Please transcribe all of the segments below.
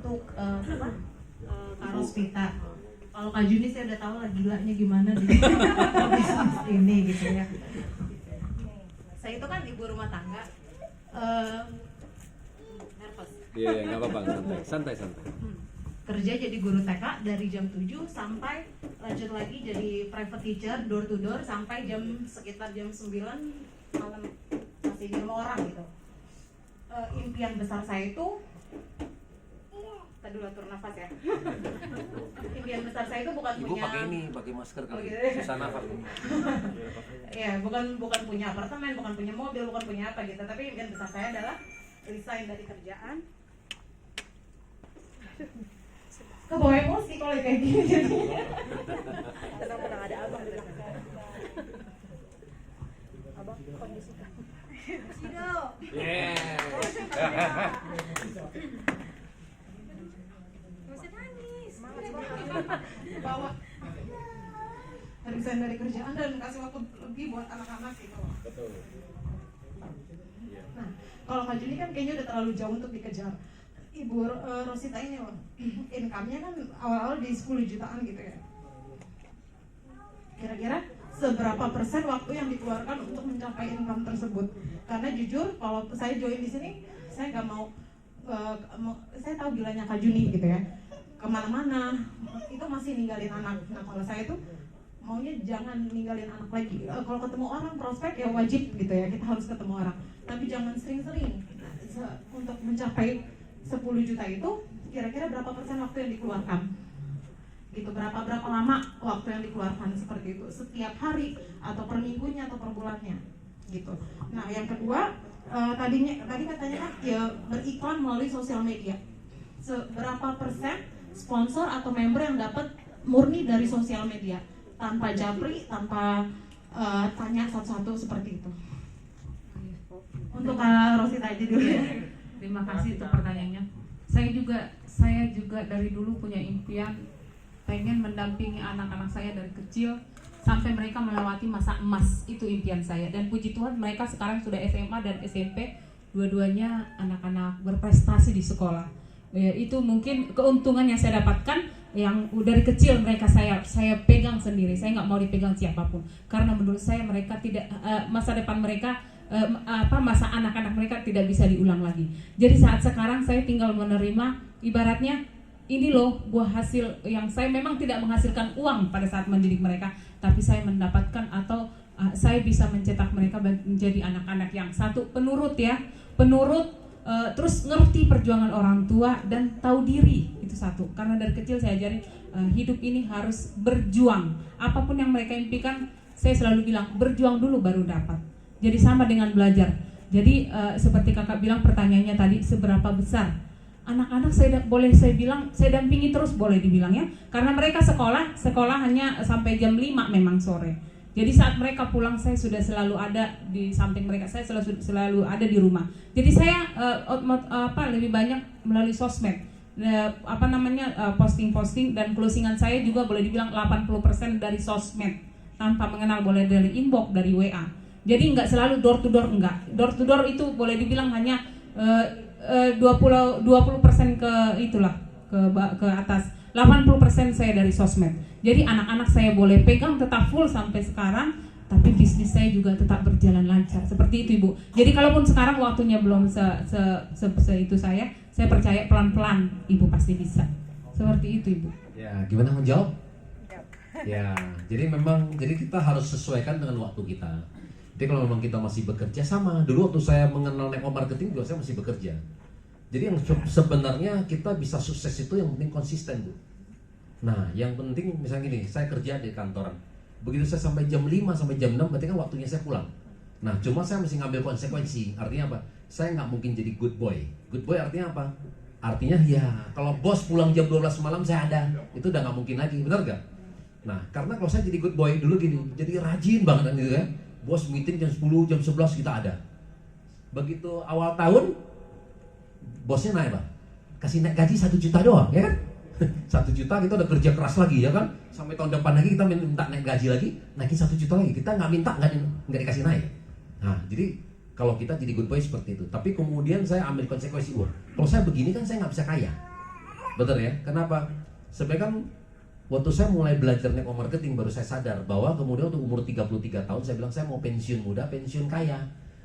untuk Kak Rospita. Kalau Kak Juni saya udah tahu lah gilanya gimana di bisnis ini gitu ya. Saya itu kan ibu rumah tangga. Nervous. Iya, nggak apa-apa, santai. Kerja jadi guru TK dari jam 7 sampai lanjut lagi jadi private teacher door to door sampai sekitar jam 9 malam masih di rumah orang gitu. Impian besar saya itu tadi dulu atur nafas ya. Impian besar saya itu bukan Ibu punya pakai masker kali. gitu. Susah nafas. Ya, bukan punya apartemen, bukan punya mobil, bukan punya apa gitu. Tapi impian besar saya adalah resign dari kerjaan. Kebawa emosi kalau kayak gini jadinya. Tenang ada abang di belakang. Abang kondisikan. Sido. Yeah. Masih nangis. Bawa resign dari kerjaan dan kasih waktu lebih buat anak-anak gitu. Betul. Nah, kalau Kak Juni kan kayaknya udah terlalu jauh untuk dikejar. Ibu Rosita ini loh, income-nya kan awal-awal di 10 jutaan gitu ya. Kira-kira seberapa persen waktu yang dikeluarkan untuk mencapai income tersebut? Karena jujur, kalau saya join di sini, saya nggak mau, saya tahu gilanya Kak Juni gitu ya. Kemana-mana, itu masih ninggalin anak. Nah kalau saya tuh maunya jangan ninggalin anak lagi. Kalau ketemu orang prospek ya wajib gitu ya, kita harus ketemu orang. Tapi jangan sering-sering. Untuk mencapai 10 juta itu kira-kira berapa persen waktu yang dikeluarkan? Gitu, berapa lama waktu yang dikeluarkan seperti itu? Setiap hari atau per minggunya atau per bulannya? Gitu. Nah, yang kedua, tadi katanya kan ya beriklan melalui sosial media. Seberapa persen sponsor atau member yang dapat murni dari sosial media tanpa japri, tanpa tanya satu-satu seperti itu? Untuk Kak Rosita aja dulu ya. Terima kasih untuk pertanyaannya. Saya juga dari dulu punya impian pengen mendampingi anak-anak saya dari kecil sampai mereka melewati masa emas. Itu impian saya. Dan puji Tuhan mereka sekarang sudah SMA dan SMP, dua-duanya anak-anak berprestasi di sekolah. Itu mungkin keuntungan yang saya dapatkan, yang dari kecil mereka saya pegang sendiri. Saya nggak mau dipegang siapapun karena menurut saya mereka tidak masa depan mereka masa anak-anak mereka tidak bisa diulang lagi. Jadi saat sekarang saya tinggal menerima, ibaratnya ini loh buah hasil yang saya memang tidak menghasilkan uang pada saat mendidik mereka, tapi saya mendapatkan atau saya bisa mencetak mereka menjadi anak-anak yang satu penurut, terus ngerti perjuangan orang tua dan tahu diri. Itu satu, karena dari kecil saya ajarin hidup ini harus berjuang. Apapun yang mereka impikan, saya selalu bilang berjuang dulu baru dapat. Jadi sama dengan belajar. Jadi seperti kakak bilang pertanyaannya tadi, seberapa besar anak-anak saya bilang saya dampingi terus, boleh dibilang ya, karena mereka sekolah hanya sampai jam 5 memang sore. Jadi saat mereka pulang saya sudah selalu ada di samping mereka, saya selalu ada di rumah. Jadi saya lebih banyak melalui sosmed, posting-posting, dan closingan saya juga boleh dibilang 80% dari sosmed tanpa mengenal, boleh dari inbox, dari WA. Jadi nggak selalu door to door, enggak. Door to door itu boleh dibilang hanya 20% ke atas. 80% saya dari sosmed. Jadi anak-anak saya boleh pegang tetap full sampai sekarang, tapi bisnis saya juga tetap berjalan lancar. Seperti itu Ibu. Jadi kalaupun sekarang waktunya belum itu saya percaya pelan-pelan Ibu pasti bisa. Seperti itu Ibu. Ya, gimana menjawab? Ya, jadi kita harus sesuaikan dengan waktu kita. Jadi kalau memang kita masih bekerja, sama dulu waktu saya mengenal network marketing juga saya masih bekerja. Jadi yang sebenarnya kita bisa sukses itu yang penting konsisten, Bu. Nah, yang penting misalnya gini, saya kerja di kantoran. Begitu saya sampai jam 5 sampai jam 6 berarti kan waktunya saya pulang. Nah, cuma saya mesti ngambil konsekuensi. Artinya apa? Saya nggak mungkin jadi good boy. Good boy artinya apa? Artinya ya kalau bos pulang jam 12 malam saya ada, itu udah nggak mungkin lagi, benar nggak? Nah, karena kalau saya jadi good boy dulu gini, jadi rajin banget gitu kan. Bos meeting jam 10, jam 11 kita ada. Begitu awal tahun, bosnya naik, Pak. Kasih naik gaji 1 juta doang, ya kan? 1 juta kita udah kerja keras lagi, ya kan? Sampai tahun depan lagi kita minta naik gaji lagi, naikin 1 juta lagi. Kita nggak minta, nggak dikasih naik. Nah, jadi kalau kita jadi good boy seperti itu. Tapi kemudian saya ambil konsekuensi, kalau saya begini kan saya nggak bisa kaya. Betul ya? Kenapa? Sebenarnya kan waktu saya mulai belajar network marketing baru saya sadar bahwa kemudian untuk umur 33 tahun saya bilang saya mau pensiun muda, pensiun kaya.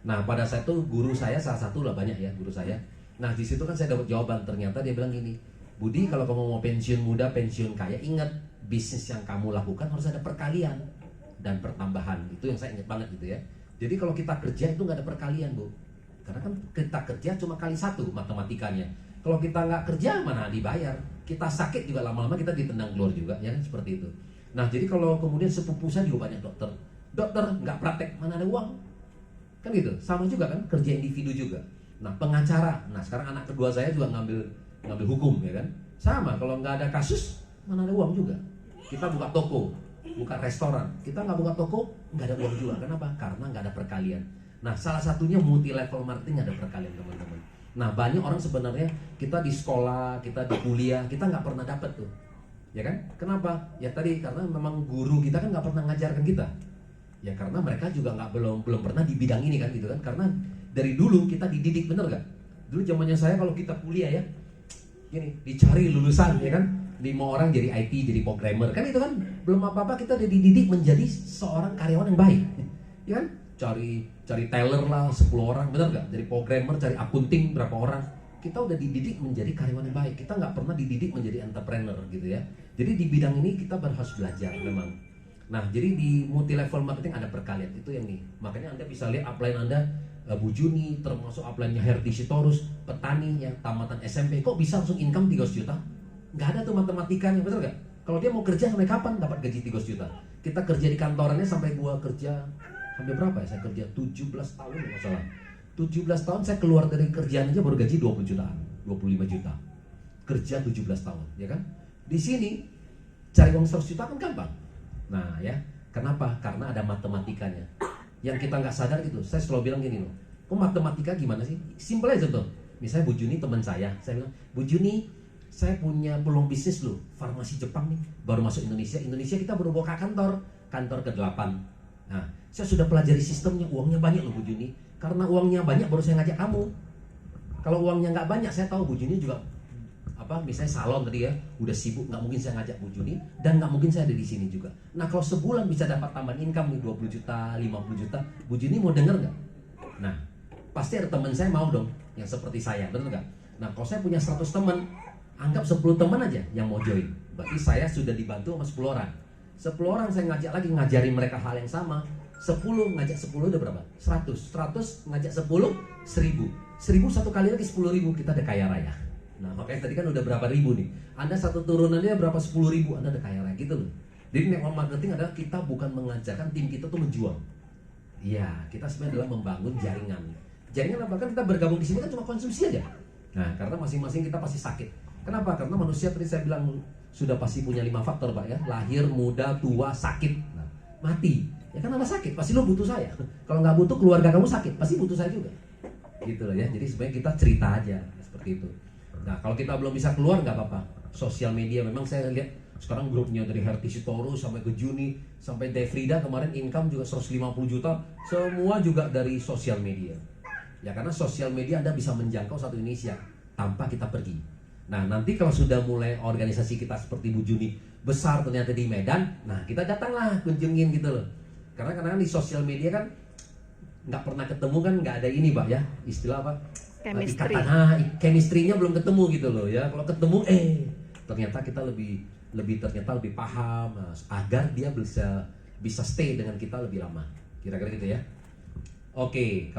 Nah pada saat itu guru saya salah satu lah, banyak ya guru saya. Nah di situ kan saya dapat jawaban, ternyata dia bilang gini, Budi kalau kamu mau pensiun muda, pensiun kaya, ingat bisnis yang kamu lakukan harus ada perkalian dan pertambahan. Itu yang saya ingat banget gitu ya. Jadi kalau kita kerja itu nggak ada perkalian, Bu. Karena kan kita kerja cuma kali satu matematikanya. Kalau kita nggak kerja mana dibayar. Kita sakit juga lama-lama kita ditendang keluar juga, ya kan seperti itu. Nah jadi kalau kemudian sepupu saya juga banyak dokter, nggak praktek mana ada uang, kan gitu. Sama juga kan kerja individu juga. Nah pengacara, nah sekarang anak kedua saya juga ngambil hukum, ya kan. Sama kalau nggak ada kasus mana ada uang juga. Kita buka toko, buka restoran, kita nggak buka toko nggak ada uang juga. Kenapa? Karena nggak ada perkalian. Nah salah satunya multi level marketing ada perkalian teman-teman. Nah banyak orang sebenarnya kita di sekolah, kita di kuliah, kita nggak pernah dapat tuh, ya kan? Kenapa? Ya tadi karena memang guru kita kan nggak pernah ngajarkan kita. Ya karena mereka juga belum pernah di bidang ini kan gitu kan? Karena dari dulu kita dididik, bener nggak? Dulu zamannya saya kalau kita kuliah ya, gini dicari lulusan ya kan? 5 orang jadi IT, jadi programmer kan itu kan belum apa-apa kita udah dididik menjadi seorang karyawan yang baik, ya kan? Cari teller lah 10 orang, benar nggak? Dari programmer, cari akunting berapa orang. Kita udah dididik menjadi karyawan yang baik. Kita nggak pernah dididik menjadi entrepreneur gitu ya. Jadi di bidang ini kita harus belajar memang. Nah jadi di multi level marketing ada perkalian, itu yang nih. Makanya Anda bisa lihat upline Anda, Bu Juni, termasuk upline-nya Herti Sitorus, petani yang tamatan SMP, kok bisa langsung income 300 juta? Nggak ada tuh matematikanya, betul nggak? Kalau dia mau kerja sampai kapan dapat gaji 300 juta? Kita kerja di kantorannya sampai gua kerja sampai berapa ya? Saya kerja 17 tahun nggak salah. 17 tahun saya keluar dari kerjaan aja baru gaji 20 jutaan, 25 juta. Kerja 17 tahun, ya kan? Di sini cari uang 100 juta kan gampang. Nah ya, kenapa? Karena ada matematikanya. Yang kita nggak sadar gitu. Saya selalu bilang gini loh, kok matematika gimana sih? Simpel aja tuh. Misalnya Bu Juni teman saya bilang, Bu Juni, saya punya peluang bisnis loh, farmasi Jepang nih, baru masuk Indonesia. Indonesia kita baru buka kantor ke-8. Nah, saya sudah pelajari sistemnya, uangnya banyak loh Bu Juni. Karena uangnya banyak baru saya ngajak kamu. Kalau uangnya nggak banyak, saya tahu Bu Juni juga misalnya salon tadi ya, udah sibuk, nggak mungkin saya ngajak Bu Juni, dan nggak mungkin saya ada di sini juga. Nah kalau sebulan bisa dapat tambahan income nih 20 juta, 50 juta, Bu Juni mau denger nggak? Nah pasti ada teman saya mau dong, yang seperti saya, betul nggak? Nah kalau saya punya 100 teman, anggap 10 teman aja yang mau join, berarti saya sudah dibantu sama 10 orang. 10 orang saya ngajak lagi, ngajarin mereka hal yang sama. 10 ngajak 10 udah berapa? 100 ngajak 10, 1000 satu kali lagi 10.000, kita udah kaya raya. Nah makanya tadi kan udah berapa ribu nih. Anda satu turunannya berapa 10.000, Anda udah kaya raya gitu loh. Jadi network marketing adalah kita bukan mengajarkan tim kita tuh menjual. Iya, kita sebenarnya adalah membangun jaringan. Jaringan apa? Kan kita bergabung di sini kan cuma konsumsi aja. Nah karena masing-masing kita pasti sakit. Kenapa? Karena manusia tadi saya bilang sudah pasti punya 5 faktor Pak ya. Lahir, muda, tua, sakit, nah, mati. Ya kan Anda sakit, pasti lo butuh saya. Kalau nggak butuh keluarga kamu sakit, pasti butuh saya juga. Gitu loh ya. Jadi sebenarnya kita cerita aja seperti itu. Nah kalau kita belum bisa keluar nggak apa-apa. Sosial media memang saya lihat sekarang grupnya dari Herti Sitorus sampai ke Juni sampai Defrida kemarin income juga 150 juta, semua juga dari sosial media. Ya karena sosial media Anda bisa menjangkau satu Indonesia tanpa kita pergi. Nah nanti kalau sudah mulai organisasi kita seperti Bu Juni besar ternyata di Medan, nah kita datanglah kunjungin gitu loh. Karena kadang-kadang di sosial media kan nggak pernah ketemu kan, nggak ada ini Pak ya, istilah apa? Chemistry. Chemistry-nya belum ketemu gitu loh ya. Kalau ketemu ternyata kita lebih paham, agar dia bisa stay dengan kita lebih lama. Kira-kira gitu ya. Oke.